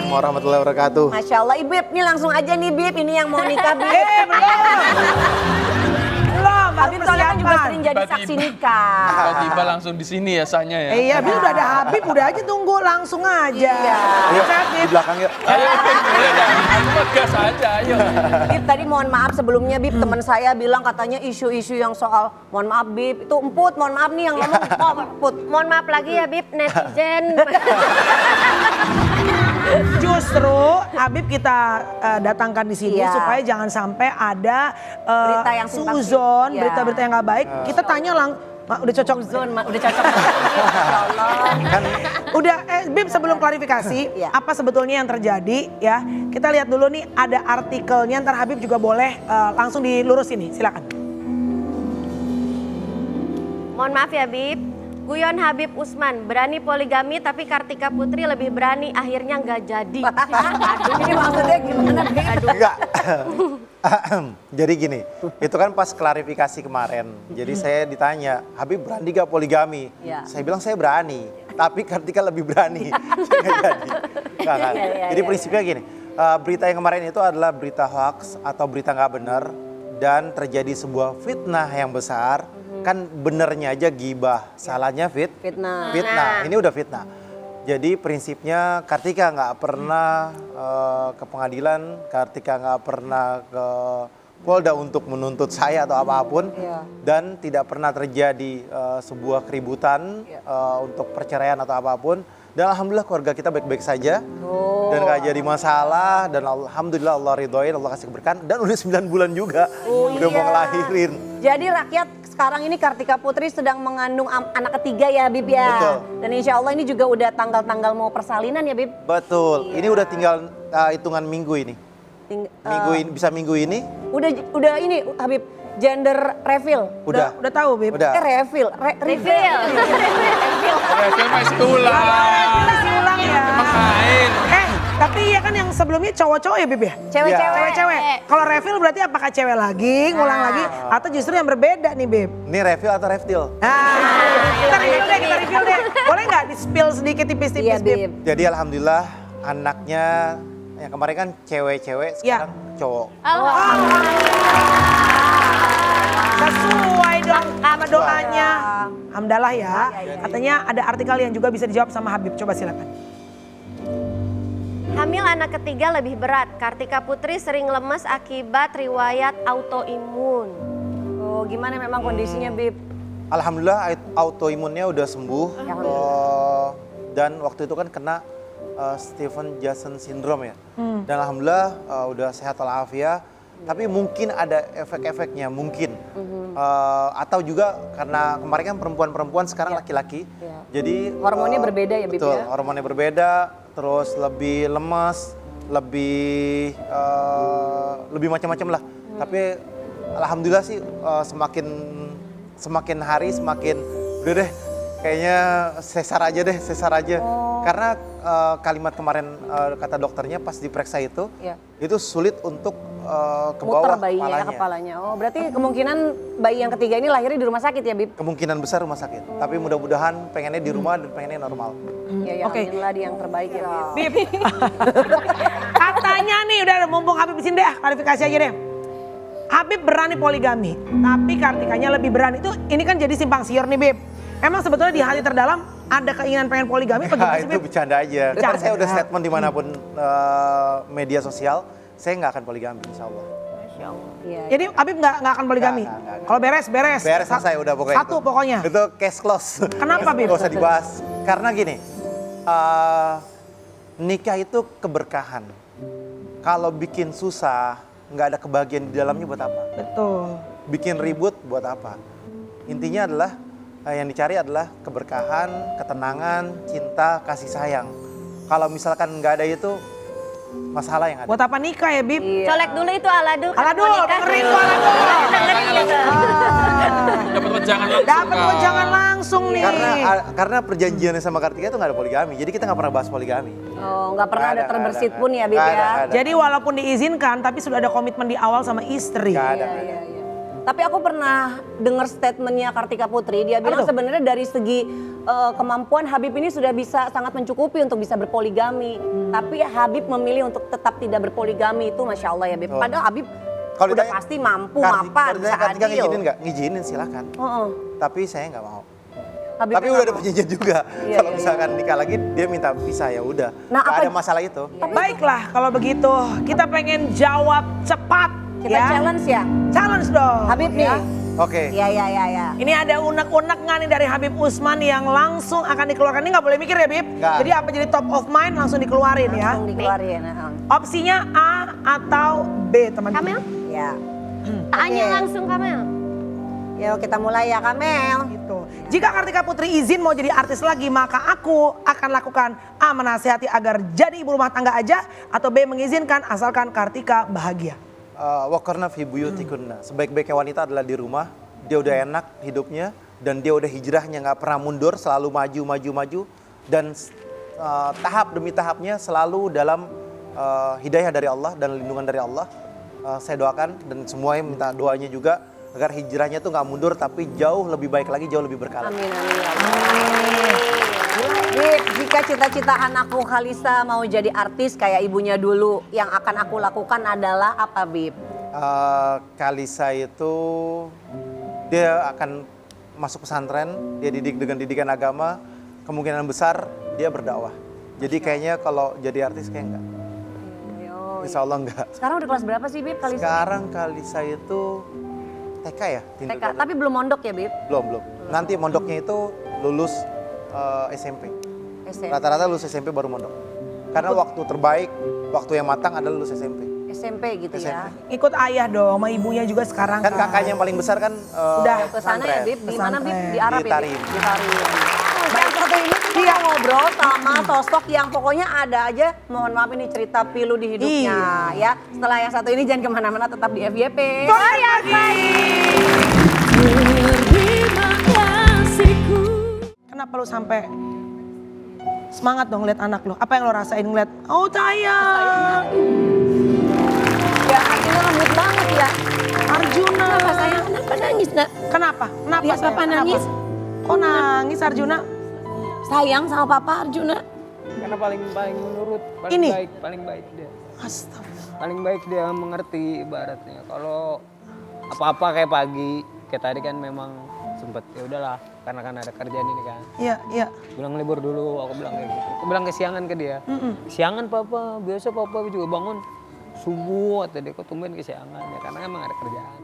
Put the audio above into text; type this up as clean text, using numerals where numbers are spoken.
Waalaikumsalam warahmatullahi wabarakatuh. Masya Allah, Bib, ini langsung aja nih Bib, ini yang mau nikah Bib. Belum, Habib soalnya kan juga sering jadi Tiba-tiba. saksi nikah. Tiba-tiba langsung di sini ya Sanya ya. Iya, Bib udah ada Habib, udah aja tunggu langsung aja. Iya. Yuk, Sehat, di Bib. belakang yuk. Ayo, aku gas aja, ayo. Bib, tadi mohon maaf sebelumnya Bib, teman saya bilang katanya isu-isu yang soal mohon maaf Bib, itu emput, mohon maaf nih yang ngomong, oh emput. Mohon maaf lagi ya Bib, netizen. Justru Habib kita datangkan di sini Iya. supaya jangan sampai ada Berita yang simpang siur. suzon, Iya. berita-berita yang nggak baik. Kita tanya udah cocok. Zon, udah cocok. Masya Allah. Kan Udah, Bib sebelum klarifikasi, Iya. apa sebetulnya yang terjadi ya? Kita lihat dulu nih ada artikelnya, ntar Habib juga boleh langsung dilurus ini, silakan. Mohon maaf ya Bib. Guyon Habib Usman, berani poligami tapi Kartika Putri lebih berani, akhirnya nggak jadi. Aduh, ini maksudnya gimana Bib? enggak. Jadi gini, itu kan pas klarifikasi kemarin. Jadi saya ditanya, Habib berani gak poligami? Iya. Saya bilang saya berani, tapi Kartika lebih berani. Nggak jadi. Nggak, kan? Iya, Jadi iya. prinsipnya gini, berita yang kemarin itu adalah berita hoax atau berita nggak benar dan terjadi sebuah fitnah yang besar. Kan benernya aja gibah, salahnya Fitnah. Fitnah, ini udah fitnah. Jadi prinsipnya Kartika nggak pernah ke pengadilan, Kartika nggak pernah ke Polda untuk menuntut saya atau apapun. Iya. Dan tidak pernah terjadi sebuah keributan untuk perceraian atau apapun. Dan alhamdulillah keluarga kita baik-baik saja. Dan gak jadi masalah. Dan alhamdulillah Allah ridhoin, Allah kasih keberkahan. Dan udah 9 bulan juga, udah mau ngelahirin. Jadi rakyat sekarang ini Kartika Putri sedang mengandung anak ketiga ya Bib ya. Betul. Dan insya Allah ini juga udah tanggal-tanggal mau persalinan ya Bib. Betul, ini udah tinggal hitungan minggu ini. Minggu ini, bisa minggu ini. Udah ini Habib, gender reveal. Udah. Udah tahu, Bib. Udah. Reveal. Reveal. Revel masih tulang. Masih ulang ya. Main. Tapi ya kan yang sebelumnya cowok-cowok ya, Bib ya? Cewek-cewek. Cewek-cewek. Kalau reveal berarti apakah cewek lagi, ngulang lagi, atau justru yang berbeda nih, Bib? Ini reveal atau reptil? Kita review deh. Boleh nggak di-spill sedikit tipis-tipis, Iya Bib? Bib. Jadi alhamdulillah anaknya yang kemarin kan cewek-cewek, Ya. sekarang cowok. Sesuai dong sama doanya. Alhamdulillah ya. Katanya ada artikel yang juga bisa dijawab sama Habib. Coba silakan. Hamil anak ketiga lebih berat. Kartika Putri sering lemes akibat riwayat autoimun. Oh, gimana memang kondisinya Bib? Alhamdulillah autoimunnya udah sembuh. Dan waktu itu kan kena Stephen Johnson syndrome ya. Dan alhamdulillah udah sehat walafiat. Tapi mungkin ada efek-efeknya, mungkin. Atau juga karena kemarin kan perempuan-perempuan, sekarang laki-laki. Iya. Jadi Hormonnya berbeda ya, Bib, betul, ya? hormonnya berbeda, terus lebih lemas, lebih macam-macam lah. Tapi alhamdulillah sih semakin hari semakin udah deh, kayaknya sesar aja. Karena kalimat kemarin kata dokternya pas diperiksa itu sulit untuk ke Muter bawah bayinya kepalanya. Oh, berarti kemungkinan bayi yang ketiga ini lahirnya di rumah sakit ya, Bib? Kemungkinan besar rumah sakit. Tapi mudah-mudahan pengennya di rumah dan pengennya normal. Ya, Oke. alhamdulillah di yang terbaik ya, Bib. Bib. Katanya nih udah mumpung Habib di sini deh, klarifikasi aja deh. Habib berani poligami, tapi Kartikanya lebih berani. Ini kan jadi simpang siur nih, Bib. Emang sebetulnya di hati terdalam ada keinginan pengen poligami apa gimana sih, Itu Bib? bercanda aja. Bercanda. Kan saya udah statement dimanapun media sosial, saya nggak akan poligami insya Allah. Iya. Jadi Habib nggak akan poligami? Nggak. Kalau beres? Beres selesai udah pokoknya. Satu pokoknya? Itu case close. Kenapa, Bib? Nggak usah dibahas. Karena gini, nikah itu keberkahan. Kalau bikin susah, nggak ada kebahagiaan di dalamnya buat apa? Betul. Bikin ribut buat apa? Intinya adalah yang dicari adalah keberkahan, ketenangan, cinta, kasih sayang. Kalau misalkan nggak ada itu, masalah yang ada. Buat apa nikah ya, Bib? Colek dulu itu Aladul. Aladul, dengerin tuh Aladul. Dengerin gitu. Dapat wejangan langsung. Dapat wejangan langsung nih. Karena perjanjiannya sama Kartika itu nggak ada poligami, jadi kita nggak pernah bahas poligami. Oh, nggak pernah ada Nggak terbersit ada, pun ya, Bib nggak ya? ada. Jadi walaupun diizinkan, tapi sudah ada komitmen di awal sama istri. Nggak ada. Iya. Tapi aku pernah dengar statementnya Kartika Putri, dia bilang tuh? sebenarnya dari segi kemampuan Habib ini sudah bisa sangat mencukupi untuk bisa berpoligami. Tapi Habib memilih untuk tetap tidak berpoligami itu Masya Allah ya Bib. Padahal Habib Kalau udah ditanya- pasti mampu, Kalau mapan, ditanya bisa Kartika adil. ngizinin nggak? Ngizinin silakan. Heeh. Tapi saya nggak mau. Habib Tapi udah ada perjanjian juga. Iya, Kalau iya, misalkan nikah lagi dia minta pisah ya udah. Nah, Nggak apa- ada masalah itu. Baiklah kalau begitu kita pengen jawab cepat Kita ya. challenge ya. Challenge dong. Habib nih. ya. Oke. Ya. Ini ada unek-unek nggak nih dari Habib Usman yang langsung akan dikeluarkan. Ini nggak boleh mikir ya Bib. Nggak. Jadi apa jadi top of mind langsung dikeluarin ya. Langsung dikeluarin. heeh. Opsinya A atau B teman-teman. Kamel? Ya. Tanya Oke. langsung Kamel. Yuk kita mulai ya Kamel. Gitu. Jika Kartika Putri izin mau jadi artis lagi, maka aku akan lakukan A, menasihati agar jadi ibu rumah tangga aja, atau B, mengizinkan asalkan Kartika bahagia. Wakarna fi buyutikunna. Sebaik-baiknya wanita adalah di rumah. Dia udah enak hidupnya dan dia udah hijrahnya nggak pernah mundur, selalu maju dan tahap demi tahapnya selalu dalam hidayah dari Allah dan lindungan dari Allah. Saya doakan dan semuanya minta doanya juga agar hijrahnya tuh nggak mundur tapi jauh lebih baik lagi, jauh lebih berkala. Amin ya Allah. Bib, jika cita-cita anakku Khalisa mau jadi artis kayak ibunya dulu, yang akan aku lakukan adalah apa Bib? Kalisa itu dia akan masuk pesantren, dia didik dengan didikan agama, kemungkinan besar dia berdakwah. Jadi kayaknya kalau jadi artis kayak enggak. Insya Allah enggak. Sekarang udah kelas berapa sih Bib Khalisa? Sekarang Kalisa itu TK ya? TK, tapi belum mondok ya Bib? Belum. Nanti mondoknya itu lulus SMP. SMP. Rata-rata lulus SMP baru mondok. Karena waktu terbaik, waktu yang matang adalah lulus SMP. SMP gitu ya. Ikut ayah dong, sama ibunya juga sekarang Kan kakaknya yang paling besar kan Udah Ke sana ya Bib, di mana Bib? Di Arab Di ya Bib? Tarim. Di Tarim. Yang satu ini kita ngobrol sama sosok yang pokoknya ada aja, mohon maaf ini cerita pilu di hidupnya ya. Setelah yang satu ini jangan kemana-mana, tetap di FYP. Kenapa lu sampai semangat dong lihat anak lu? Apa yang lo rasain ngeliat? Oh sayang. Ya artinya lembut banget ya. Arjuna. Kenapa sayang? Kenapa nangis nak? Kenapa? Kenapa? Lihat sayang? papa Kenapa? nangis. Kok nangis Arjuna? Sayang sama papa Arjuna. Karena paling menurut, Ini? paling baik dia. Astaga. Paling baik dia mengerti ibaratnya. Kalau apa-apa kayak pagi, kayak tadi kan memang sempet ya udahlah karena kan ada kerjaan ini kan. Iya. Bilang libur dulu, aku bilang kayak gitu. Aku bilang kesiangan ke dia. Kesiangan papa, biasa papa juga bangun subuh atau dia kok tumben kesiangan ya karena emang ada kerjaan.